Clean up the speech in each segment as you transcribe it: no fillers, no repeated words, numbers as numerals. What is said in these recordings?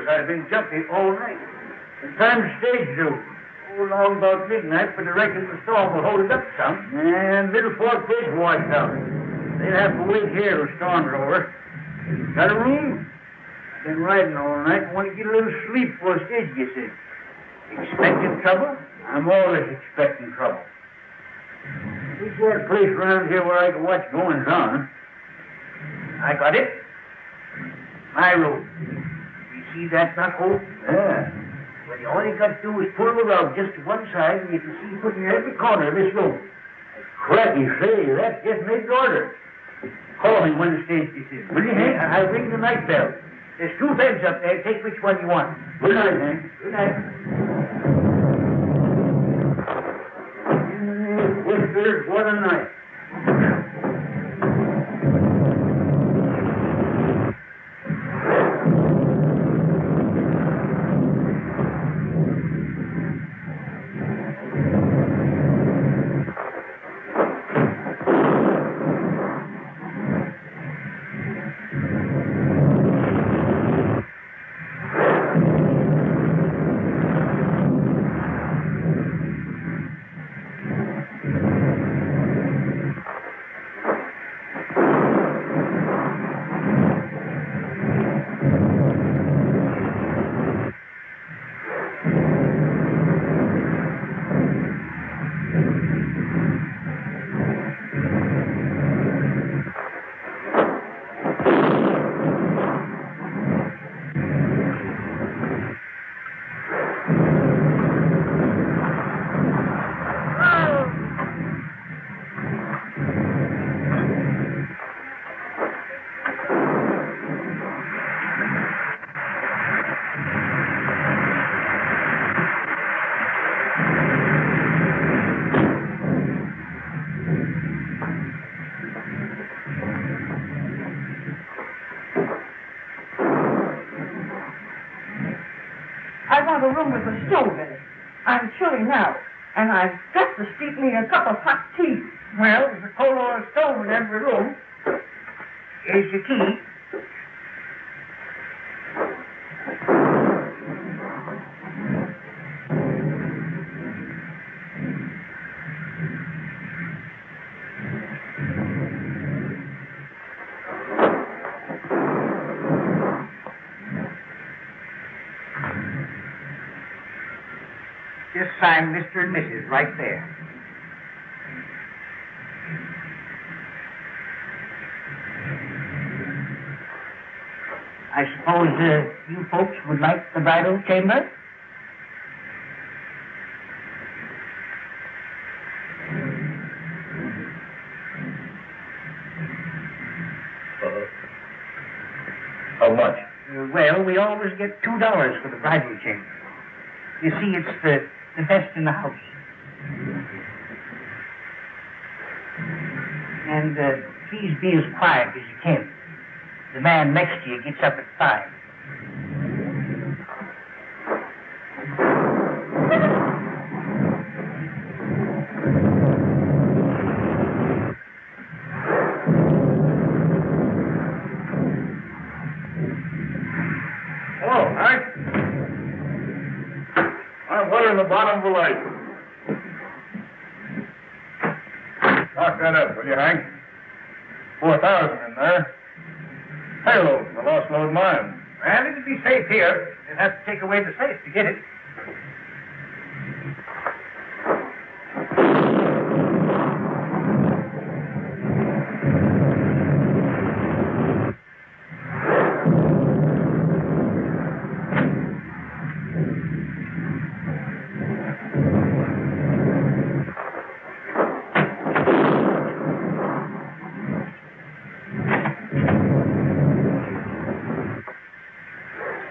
I've been jumpy all night. The time's stage due. Along about midnight, but I reckon the storm will hold it up some. And Middle Fork Bridge washed out. They'll have to wait here till storm's over. Got a room? I've been riding all night and want to get a little sleep before the stage gets in. Expecting trouble? I'm always expecting trouble. We've got a place around here where I can watch goings on. I got it. My road. See that hole? Yeah. Well, all you got to do is pull the rug just to one side, and you can see put in every corner of this room. Cracky, say, that's just made to order. Call me when the stage gets in. Will you, Hank? I'll ring the night bell. There's 2 beds up there. Take which one you want. Good night, Hank. Good night. Whispers, what a night. A room with a stove in it. I'm chilly now, and I've got to steep me a cup of hot tea. Well, there's a coal oil stove in every room. Here's your key. Just sign Mr. and Mrs. right there. I suppose you folks would like the bridal chamber? How much? Well, we always get $2 for the bridal chamber. You see, it's the best in the house. And please be as quiet as you can. The man next to you gets up at 5. bottom of the light. Lock that up, will you, Hank? 4,000 in there. Payroll from the lost load mine. Well, it'd be safe here. You'd have to take away the safe to get it.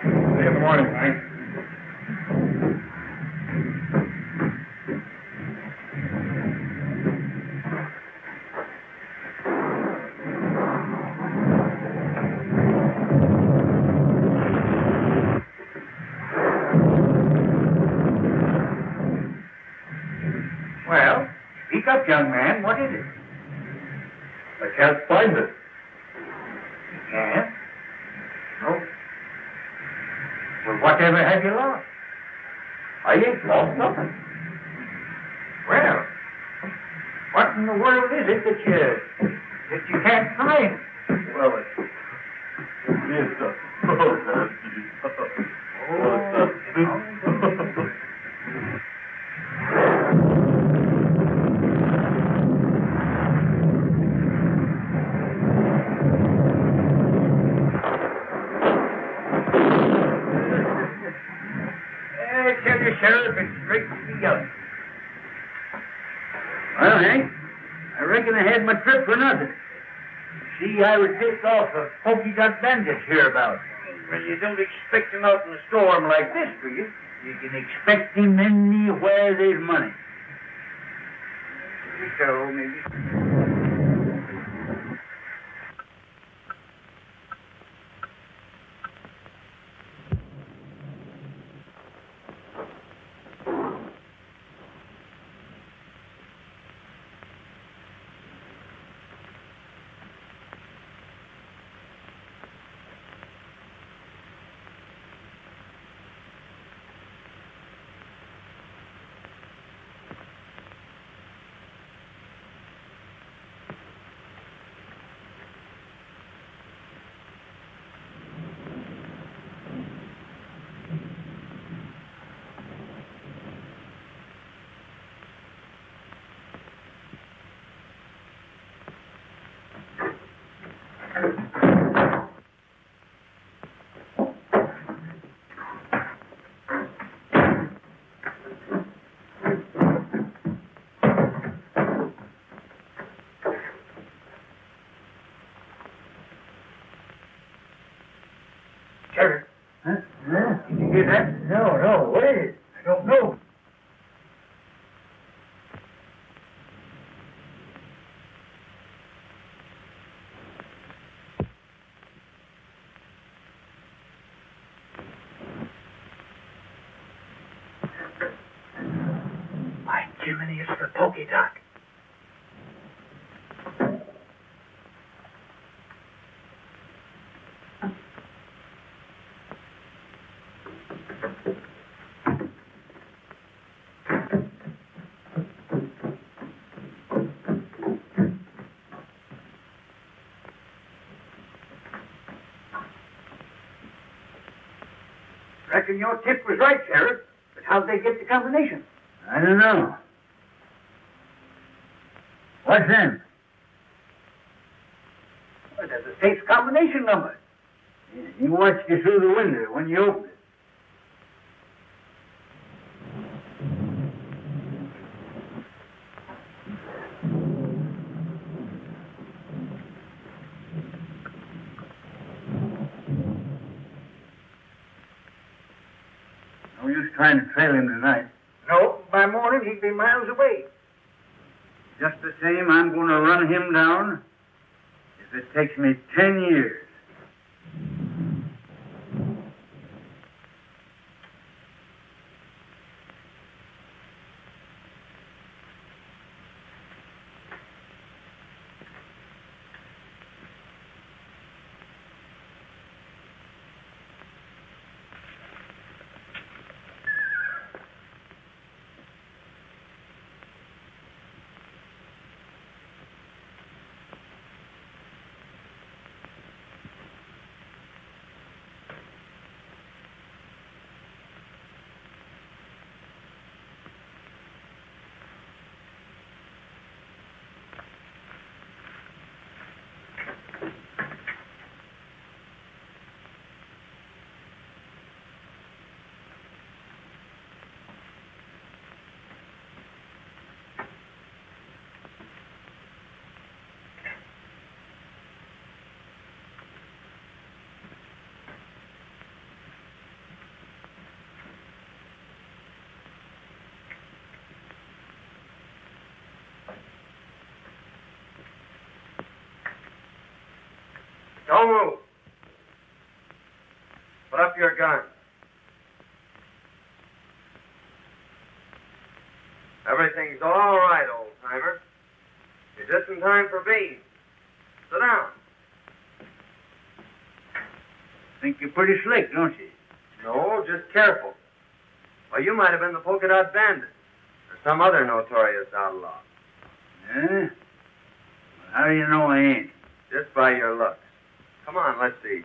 See you in the morning, Hank. Well, speak up, young man. What is it? I can't find it. You can't? No. Well, whatever have you lost? I ain't lost nothing. Well, what in the world is it that you can't find? Well, it is a... I tell you, Sheriff, it's straight to the young. Well, Hank, I reckon I had my trip for nothing. See, I was tipped off a Polka Dot Bandit hereabouts. Well, you don't expect him out in a storm like this, do you? You can expect him anywhere there's money. So, maybe. Sheriff. Huh? Did you hear that? No. What is it? I don't know. My Jiminy, it's the Polka Dot. Reckon your tip was right, Sheriff. But how'd they get the combination? I don't know. What's in? Well, there's a safe combination number. He watched you through the window when you opened it. No use trying to trail him tonight. No, by morning he'd be miles away. Just the same, I'm going to run him down if it takes me 10 years. Don't move. Put up your gun. Everything's all right, old-timer. You're just in time for beans. Sit down. Think you're pretty slick, don't you? No, just careful. Or you might have been the Polka Dot Bandit. Or some other notorious outlaw. Yeah? Well, how do you know I ain't? Just by your looks. Come on, let's see.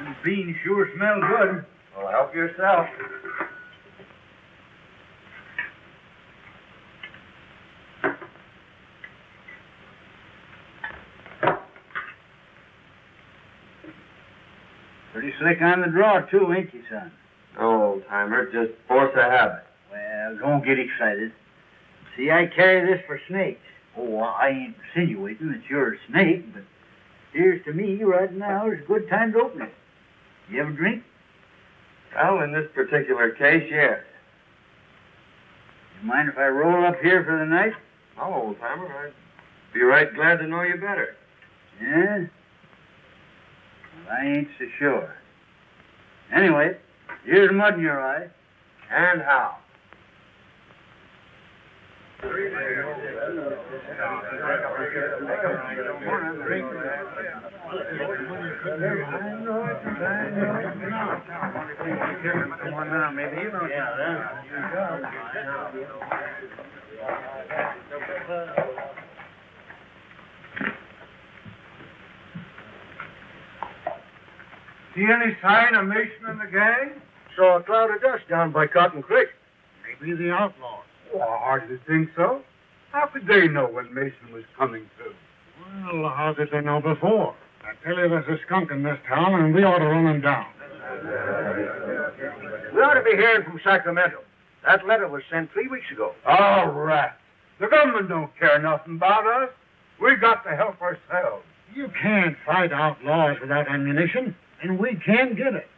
These beans sure smell good. Well, help yourself. Pretty slick on the draw, too, ain't you, son? No, old-timer, just force of habit. Well, don't get excited. See, I carry this for snakes. Oh, I ain't insinuating that you're a snake, but here's to me right now is a good time to open it. You have a drink? Well, in this particular case, yes. You mind if I roll up here for the night? No, old-timer, I'd be right glad to know you better. Yeah? Well, I ain't so sure. Anyway, here's mud in your eye. And how? See any sign of Mason and the gang? Saw a cloud of dust down by Cotton Creek. Maybe the outlaws. Oh, I hardly think so. How could they know when Mason was coming through? Well, how did they know before? I tell you, there's a skunk in this town, and we ought to run him down. We ought to be hearing from Sacramento. That letter was sent 3 weeks ago. All right. The government don't care nothing about us. We got to help ourselves. You can't fight outlaws without ammunition, and we can get it.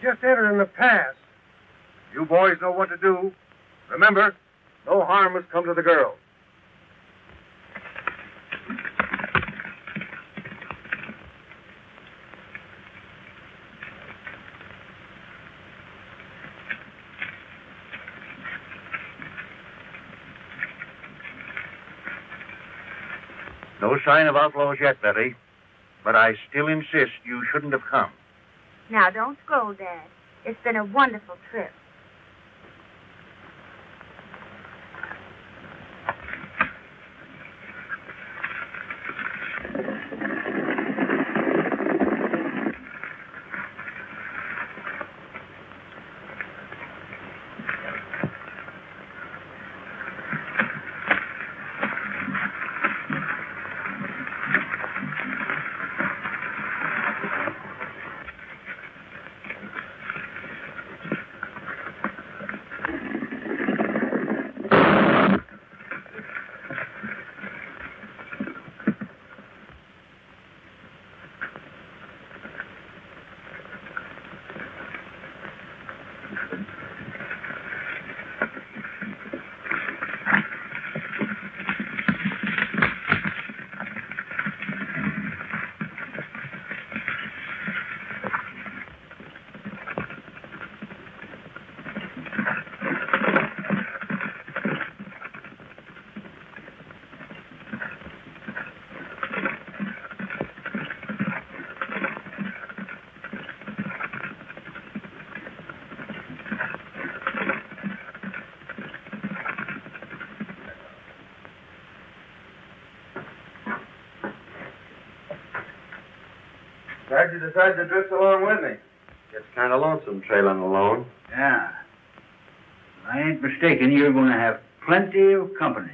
Just entering the pass. You boys know what to do. Remember, no harm has come to the girls. No sign of outlaws yet, Betty. But I still insist you shouldn't have come. Now, don't scold, Dad. It's been a wonderful trip. Glad you decided to drift along with me. Gets kind of lonesome trailing alone. Yeah. If I ain't mistaken, you're going to have plenty of company.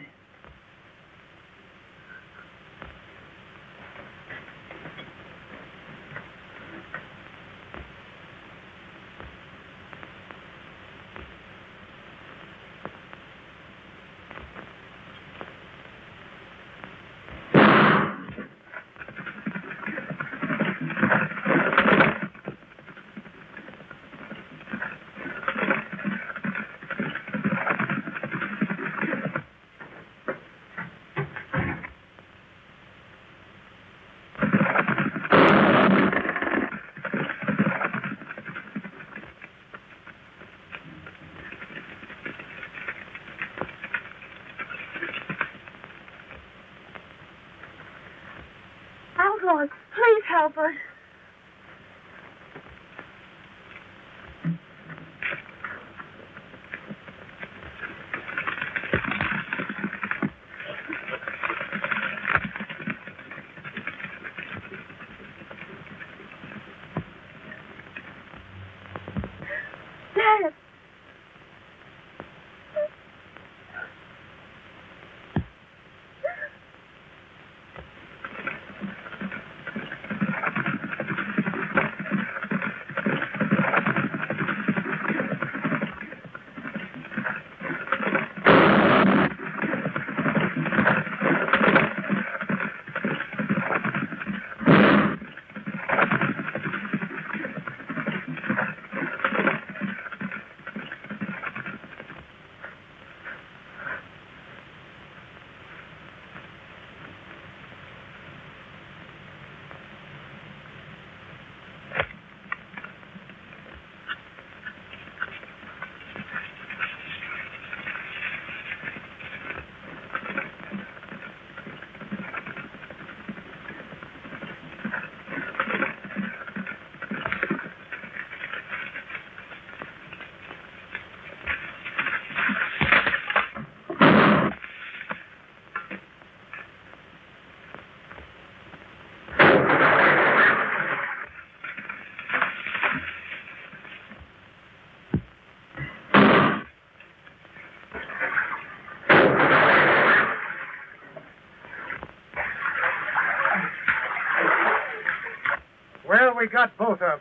we got both of them.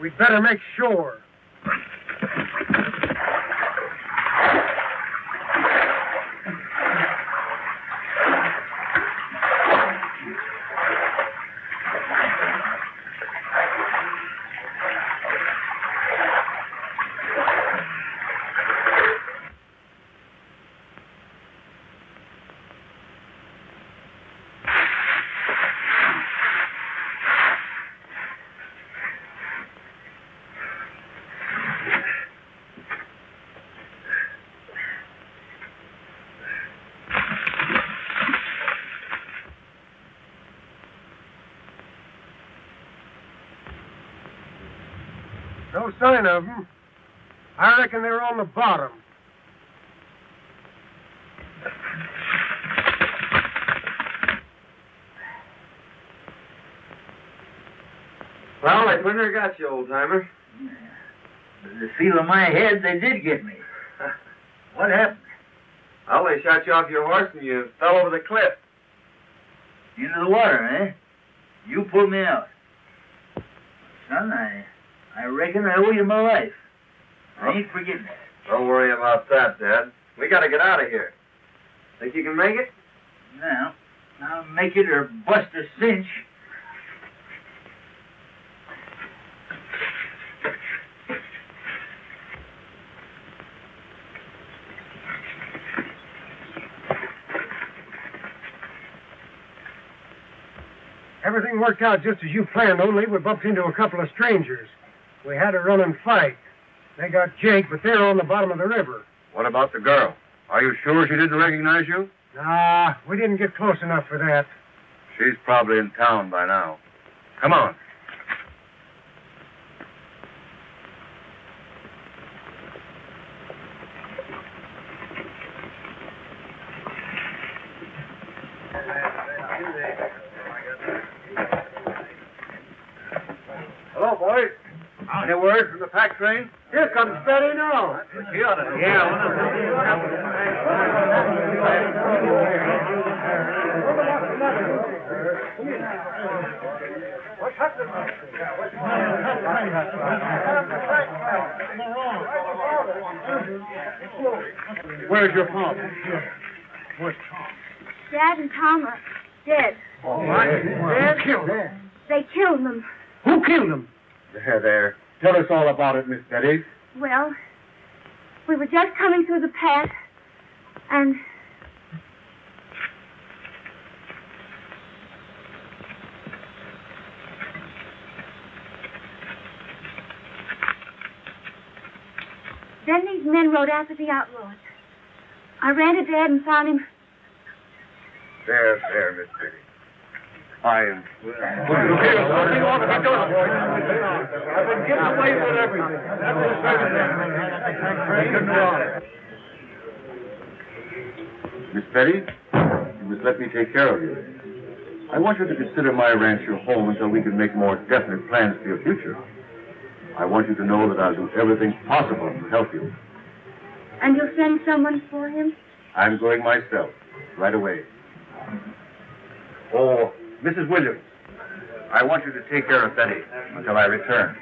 We'd better make sure. No sign of them. I reckon they're on the bottom. Well, I couldn't have got you, old-timer. The feel of my head, they did get me. What happened? Well, they shot you off your horse and you fell over the cliff. Into the water, eh? You pulled me out. Son, I reckon I owe you my life. I ain't forgetting it. Don't worry about that, Dad. We gotta get out of here. Think you can make it? Now, I'll make it or bust a cinch. Everything worked out just as you planned, only we bumped into a couple of strangers. We had a running fight. They got Jake, but they're on the bottom of the river. What about the girl? Are you sure she didn't recognize you? Nah, we didn't get close enough for that. She's probably in town by now. Come on. Hello, boys. Any word from the pack train? Here comes Betty now. What's happening? Where's your father? Where's Dad and Tom are dead. Tom? Dad killed him. They killed them. Who killed him? There. Tell us all about it, Miss Betty. Well, we were just coming through the pass, and then these men rode after the outlaws. I ran to Dad and found him. There, Miss Betty. I am. I've been getting away with everything. Miss Betty, you must let me take care of you. I want you to consider my ranch your home until we can make more definite plans for your future. I want you to know that I'll do everything possible to help you. And you'll send someone for him? I'm going myself, right away. Oh, Mrs. Williams, I want you to take care of Betty until I return.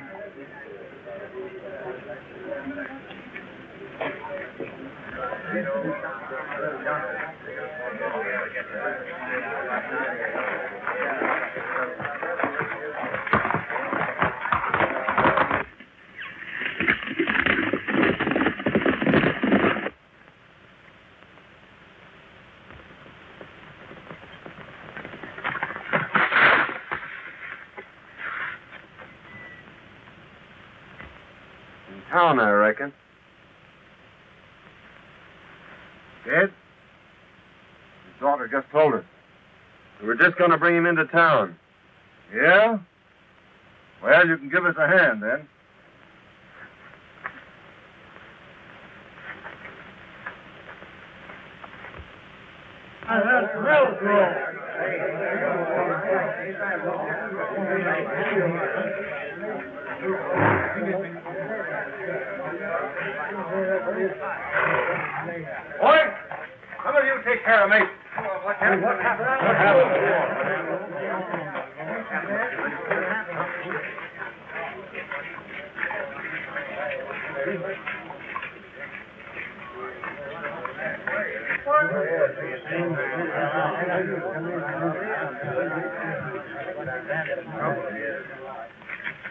Town, I reckon. Dead? His daughter just told us. We were just going to bring him into town. Yeah? Well, you can give us a hand, then. Boy, some of you take care of me. What happened?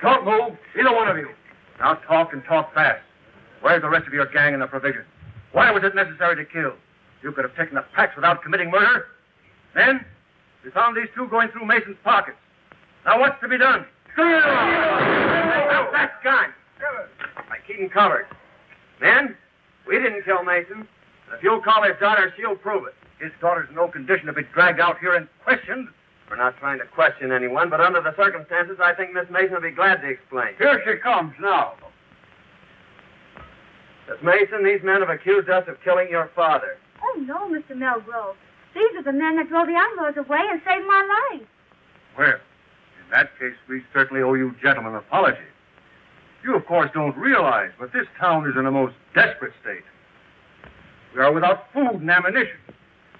Don't move, either one of you. Now talk and talk fast. Where's the rest of your gang and the provisions? Why was it necessary to kill? You could have taken the packs without committing murder. Then, we found these two going through Mason's pockets. Now what's to be done? Now that gun. I keep him covered. Men, we didn't kill Mason. If you'll call his daughter, she'll prove it. His daughter's in no condition to be dragged out here and questioned. We're not trying to question anyone, but under the circumstances, I think Miss Mason will be glad to explain. Here she comes now. Miss Mason, these men have accused us of killing your father. Oh, no, Mr. Malgrove. These are the men that drove the outlaws away and saved my life. Well, in that case, we certainly owe you gentlemen an apology. You, of course, don't realize, but this town is in a most desperate state. We are without food and ammunition,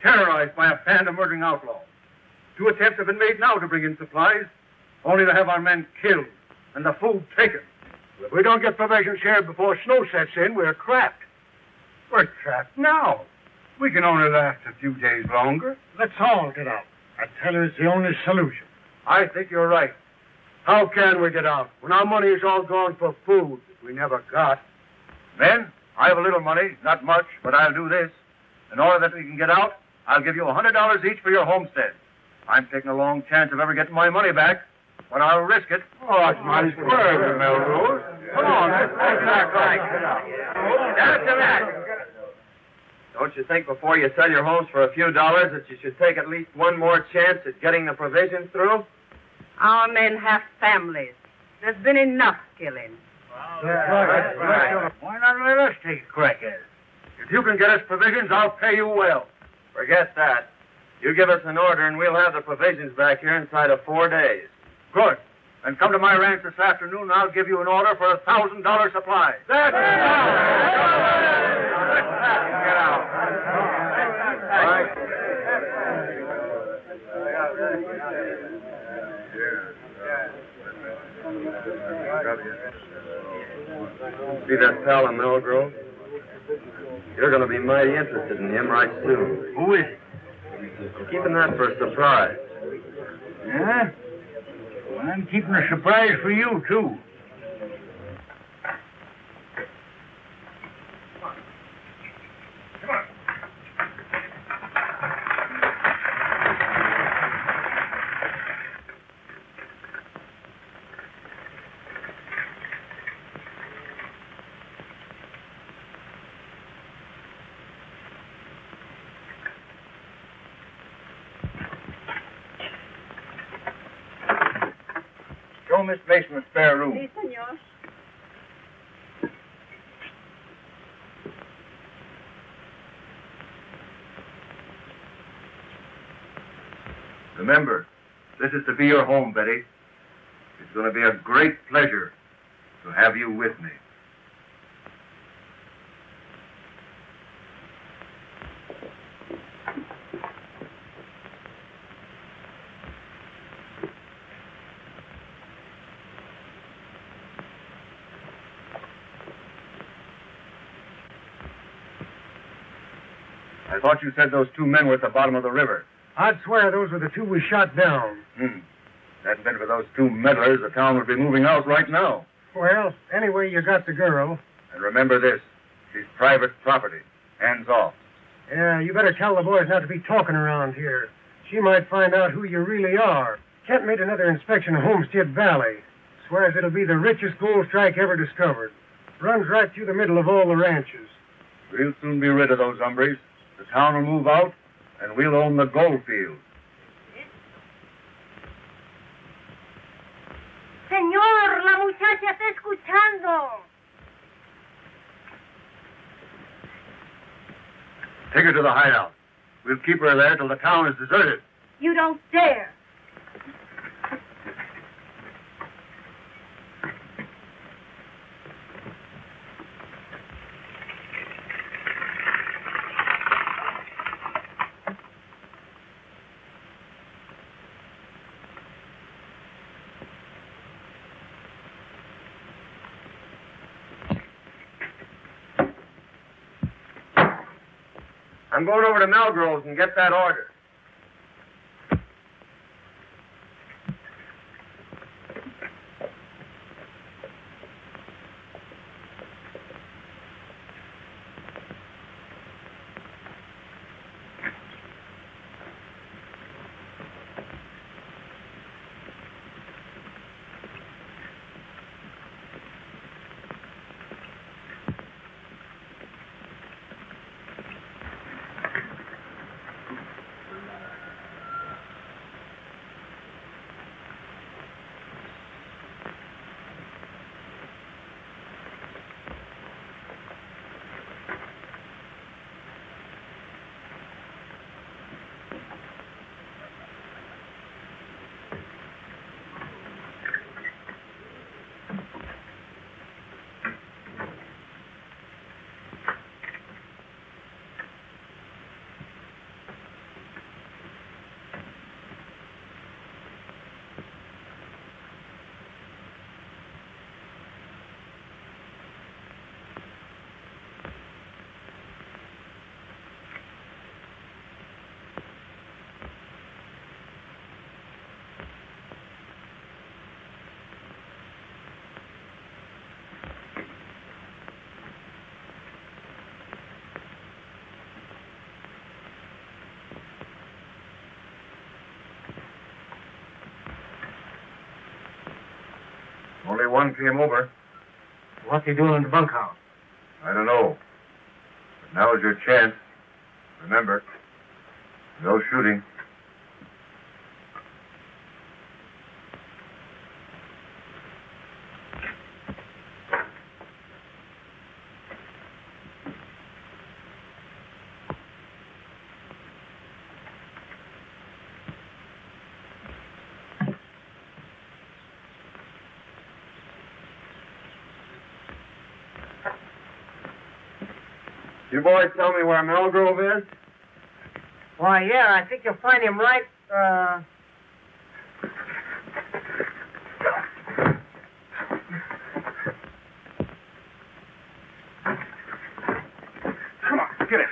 terrorized by a band of murdering outlaws. 2 attempts have been made now to bring in supplies, only to have our men killed and the food taken. If we don't get provisions here before snow sets in, we're trapped. We're trapped now. We can only last a few days longer. Let's all get out. I tell you, it's the only solution. I think you're right. How can we get out when our money is all gone for food we never got? Men, I have a little money, not much, but I'll do this. In order that we can get out, I'll give you $100 each for your homestead. I'm taking a long chance of ever getting my money back, but I'll risk it. Oh, that's mighty square, Melrose. Come on, that's right. That's that. Don't you think before you sell your homes for a few dollars that you should take at least one more chance at getting the provisions through? Our men have families. There's been enough killing. Right. Why not let us take a crack at it? If you can get us provisions, I'll pay you well. Forget that. You give us an order and we'll have the provisions back here inside of 4 days. Good. Then come to my ranch this afternoon and I'll give you an order for a $1,000 supply. That's it. Get out. All right. See that pal in Malgrove? You're going to be mighty interested in him right soon. Who is it? I'm keeping that for a surprise. Yeah? Well, I'm keeping a surprise for you, too. Show Miss Mason a spare room. Si, senor. Remember, this is to be your home, Betty. It's going to be a great pleasure to have you with me. I thought you said those 2 men were at the bottom of the river. I'd swear those were the 2 we shot down. Hadn't been for those 2 meddlers, the town would be moving out right now. Well, anyway, you got the girl. And remember this, she's private property. Hands off. Yeah, you better tell the boys not to be talking around here. She might find out who you really are. Kent made another inspection of Homestead Valley. Swears it'll be the richest gold strike ever discovered. Runs right through the middle of all the ranches. We'll soon be rid of those hombres. The town will move out, and we'll own the gold field. Señor, la muchacha está escuchando. Take her to the hideout. We'll keep her there till the town is deserted. You don't dare. I'm going over to Malgrove's and get that order. Only one came over. What's he doing in the bunkhouse? I don't know. But now's your chance. Remember, no shooting. You boys tell me where Malgrove is? Why, yeah, I think you'll find him right, Come on, get it.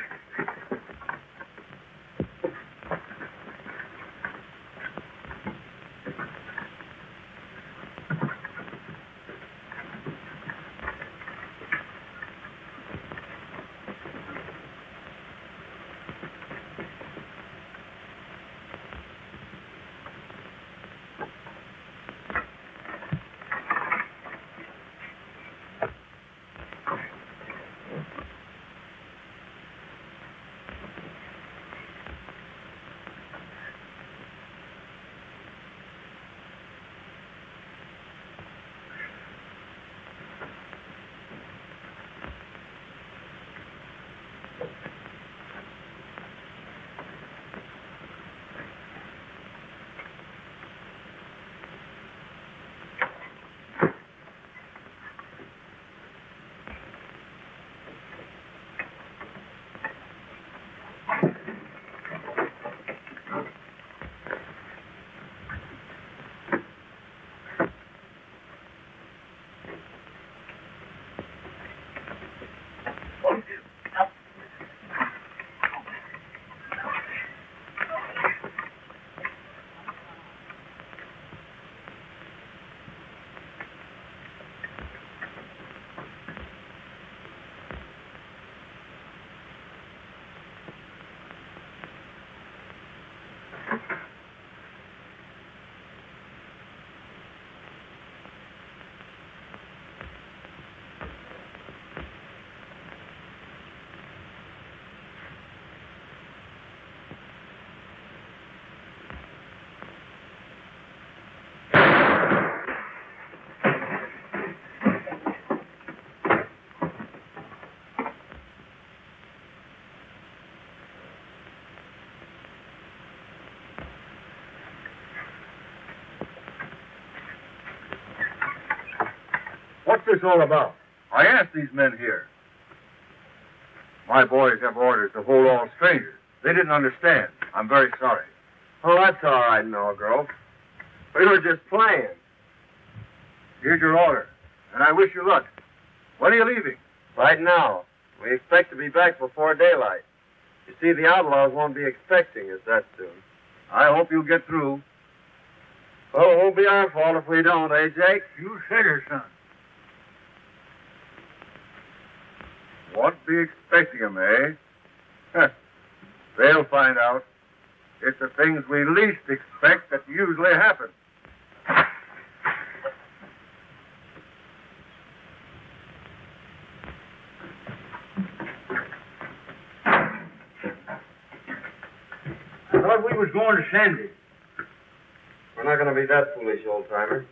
What's this all about? I asked these men here. My boys have orders to hold all strangers. They didn't understand. I'm very sorry. Oh, that's all right, Malgrove. We were just playing. Here's your order, and I wish you luck. When are you leaving? Right now. We expect to be back before daylight. You see, the outlaws won't be expecting us that soon. I hope you'll get through. Well, it won't be our fault if we don't, eh, Jake? You said it, son. Won't be expecting 'em, eh? Huh. They'll find out. It's the things we least expect that usually happen. I thought we was going to Sandy. We're not going to be that foolish, old-timer.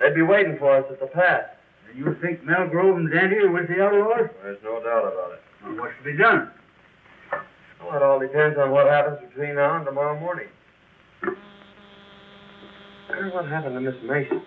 They'd be waiting for us at the pass. And you think Malgrove and Dandy are with the outlaws? There's no doubt about it. Well, what's to be done? Well, it all depends on what happens between now and tomorrow morning. I wonder what happened to Miss Mason.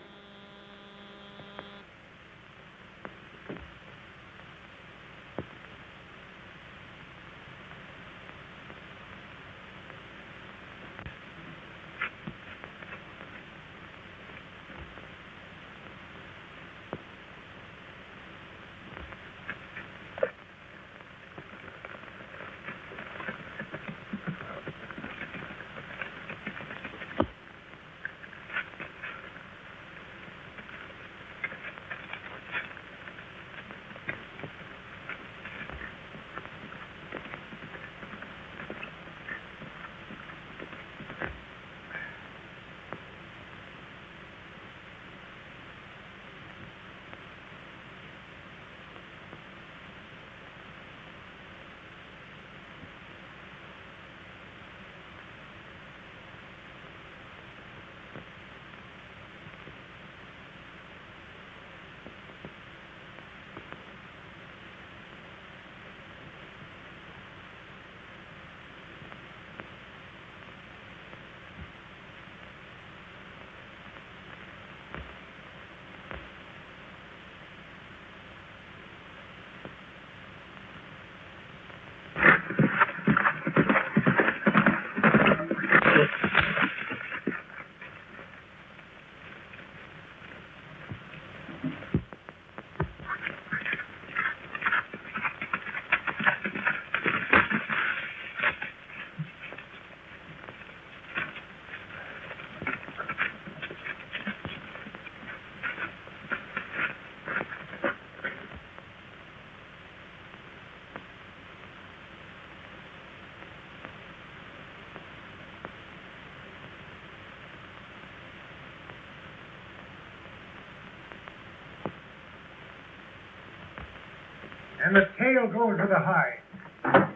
And the tail goes with the hide. Well,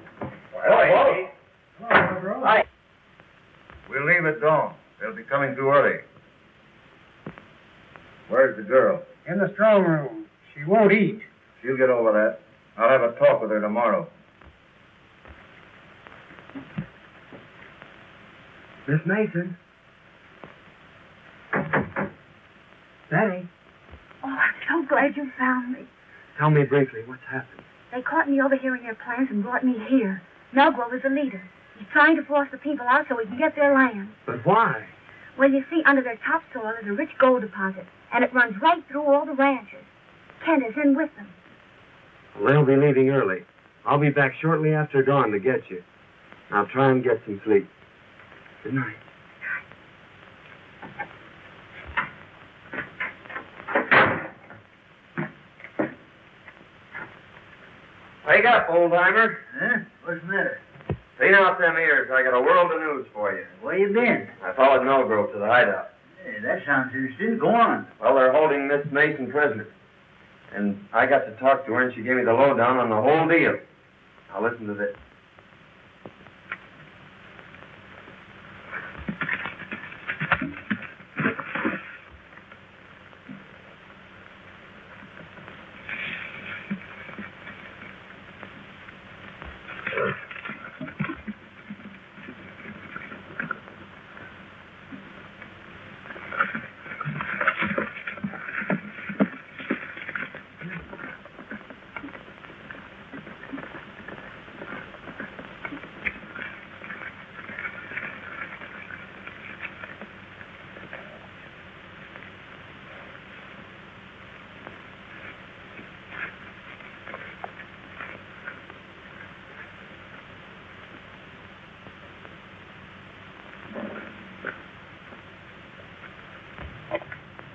Hello, Malgrove. Hi. we'll leave at dawn. They'll be coming too early. Where's the girl? In the strong room. She won't eat. She'll get over that. I'll have a talk with her tomorrow. Miss Mason. Betty. Oh, I'm so glad you found me. Tell me briefly what's happened. They caught me overhearing their plans and brought me here. Malgrove is the leader. He's trying to force the people out so he can get their land. But why? Well, you see, under their topsoil is a rich gold deposit, and it runs right through all the ranches. Kent is in with them. Well, they'll be leaving early. I'll be back shortly after dawn to get you. I'll try and get some sleep. Good night. Wake up, old-timer. Huh? What's the matter? Clean out them ears. I got a world of news for you. Where you been? I followed Malgrove to the hideout. Hey, that sounds interesting. Go on. Well, they're holding Miss Mason prisoner. And I got to talk to her, and she gave me the lowdown on the whole deal. Now, listen to this.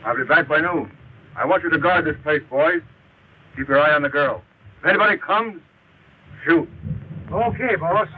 I'll be back by noon. I want you to guard this place, boys. Keep your eye on the girl. If anybody comes, shoot. Okay, boss.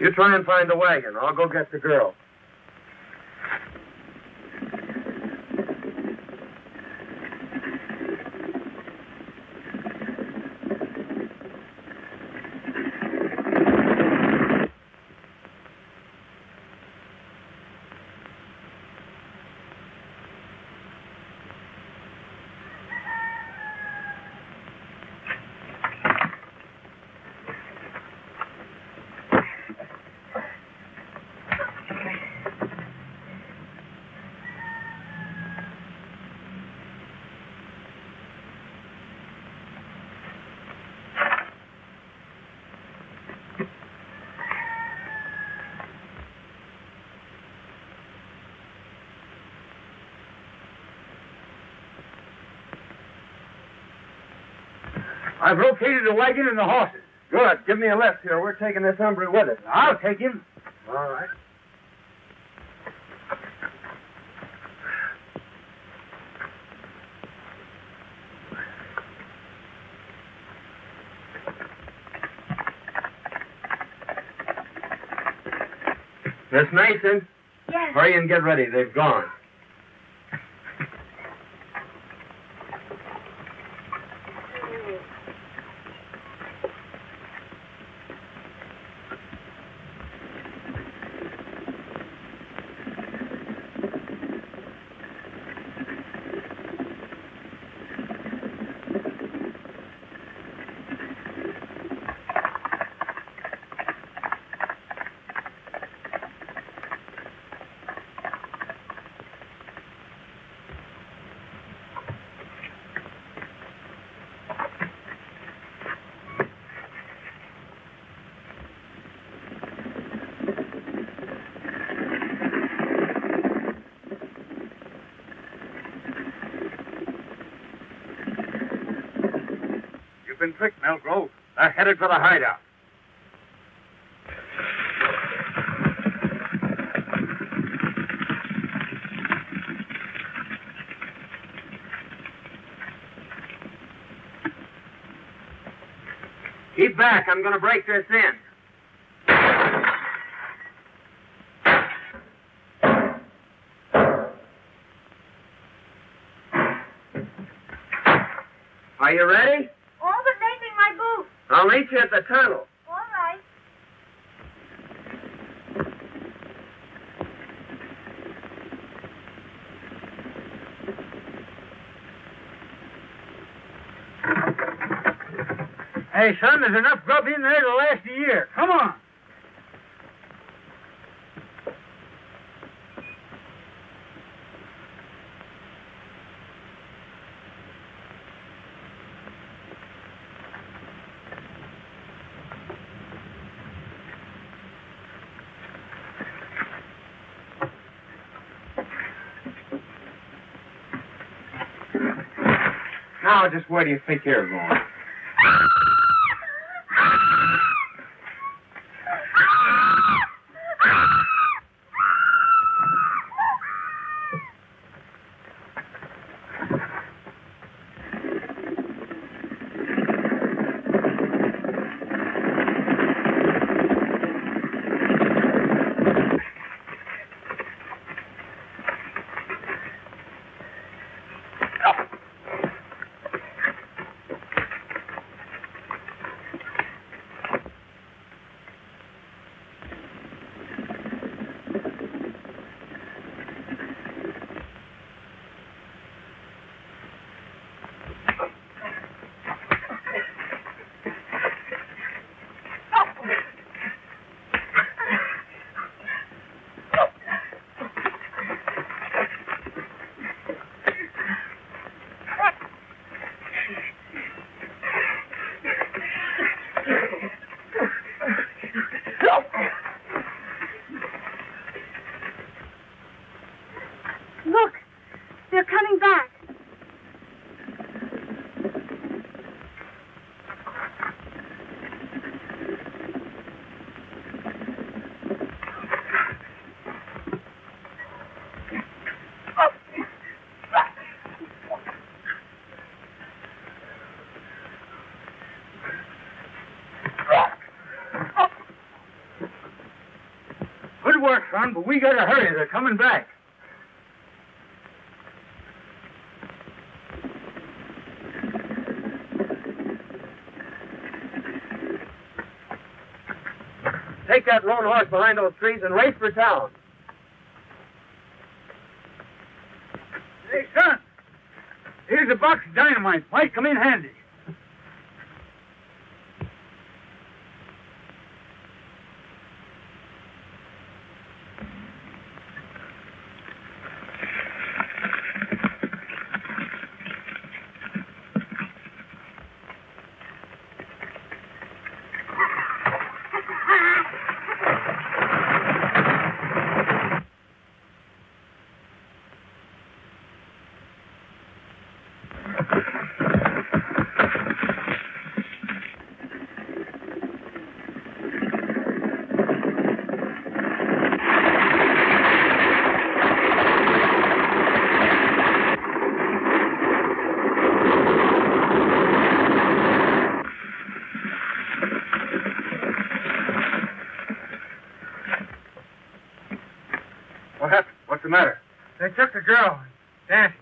You try and find the wagon. I'll go get the girl. I've located the wagon and the horses. Good. Give me a lift here. We're taking this hombre with us. I'll take him. All right. Miss Mason, Yes. hurry and get ready. They've gone. You've been tricked, Malgrove. They're headed for the hideout. Keep back. I'm going to break this in. Are you ready? All but making my boots. I'll meet you at the tunnel. All right. Hey, son, there's enough grub in there to last a year. Come on. Now, just where do you think you're going? Look, they're coming back. Good work, son, but we gotta hurry. They're coming back. Take that lone horse behind those trees and race for town. Hey, son, here's a box of dynamite. Might come in handy. What happened? What's the matter? They took the girl. Dancing.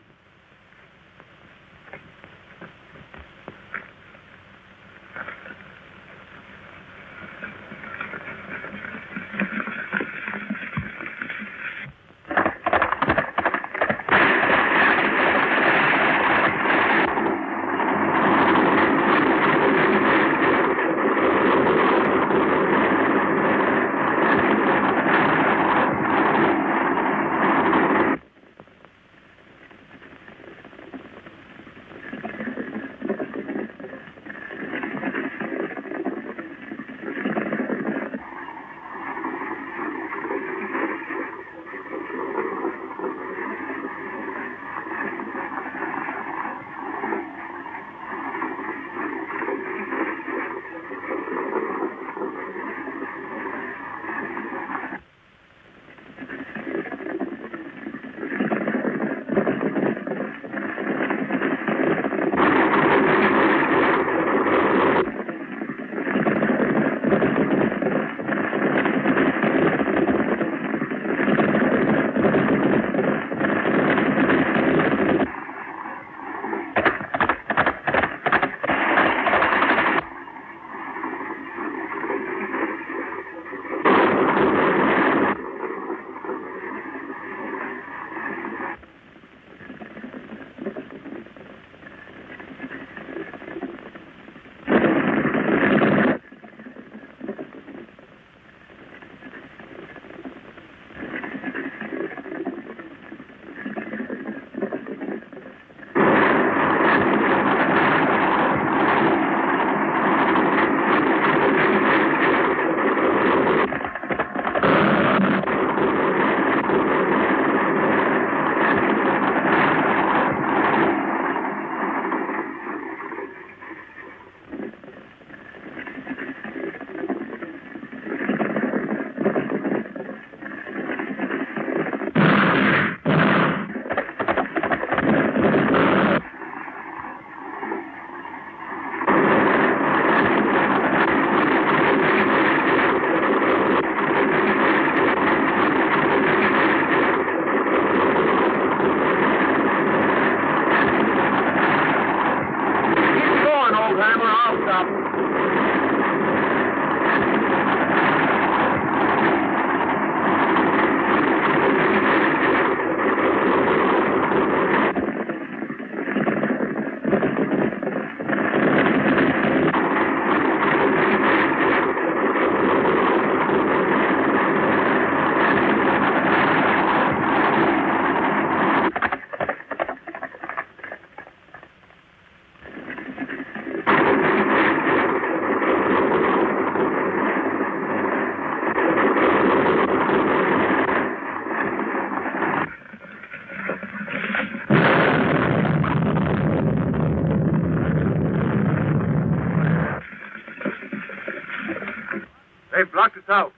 locked us out.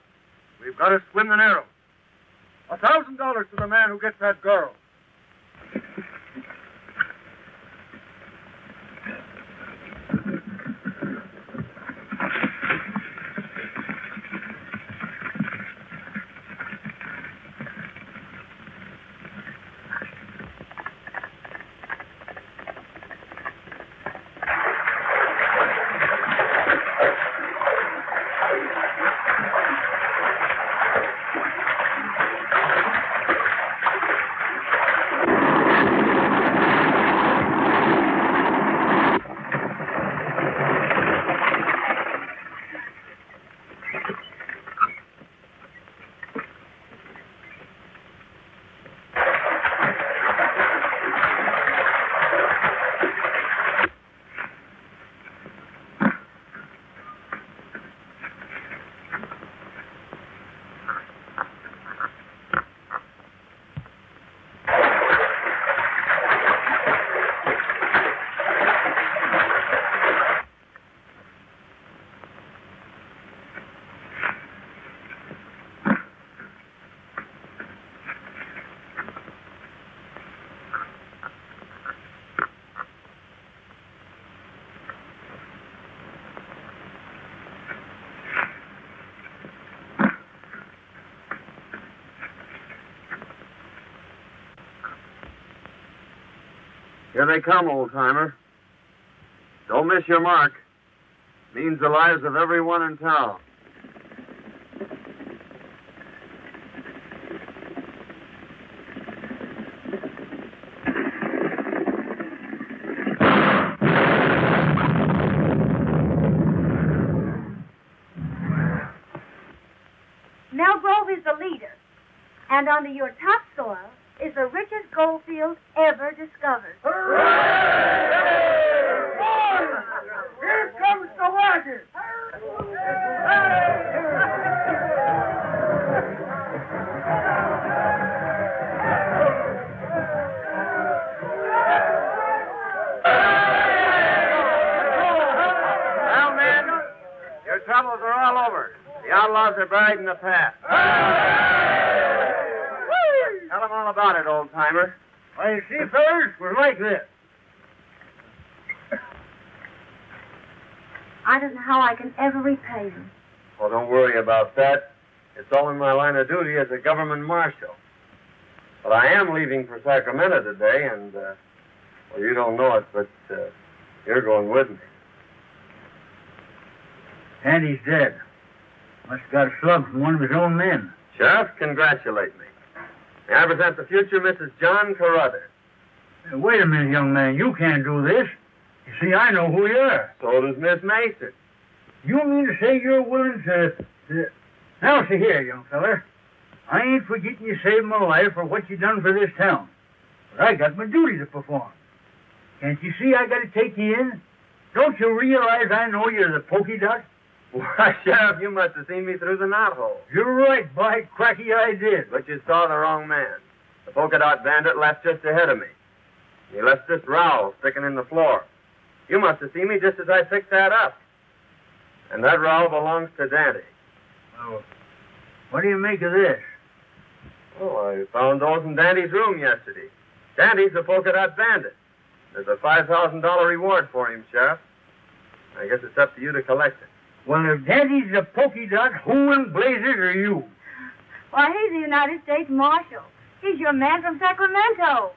We've got to swim the narrow. $1,000 to the man who gets that girl. Here they come, old-timer. Don't miss your mark. Means the lives of everyone in town. Malgrove is the leader, and under your topsoil is the richest gold field ever discovered. Here comes the wagon! Well, men, your troubles are all over. The outlaws are buried in the past. Tell them all about it, old-timer. Why, you see, fellas, we're like this. I don't know how I can ever repay you. Oh, don't worry about that. It's all in my line of duty as a government marshal. But I am leaving for Sacramento today, and, well, you don't know it, but you're going with me. Andy's dead. Must have got a slug from one of his own men. Sheriff, congratulate me. May I present the future Mrs. John Carruthers. Now, wait a minute, young man. You can't do this. You see, I know who you are. So does Miss Mason. You mean to say you're willing to... Now, see here, young feller. I ain't forgetting you saved my life for what you done for this town. But I got my duty to perform. Can't you see I got to take you in? Don't you realize I know you're the Polka Dot? Why, Sheriff, you must have seen me through the knothole. You're right, by cracky, I did. But you saw the wrong man. The Polka Dot Bandit left just ahead of me. He left this rowel sticking in the floor. You must have seen me just as I picked that up. And that rowel belongs to Dante. Oh, what do you make of this? Oh, I found those in Dante's room yesterday. Dante's the Polka Dot Bandit. There's a $5,000 reward for him, Sheriff. I guess it's up to you to collect it. Well, if Daddy's the Polka Dot, who in blazes are you? Why, he's the United States Marshal. He's your man from Sacramento.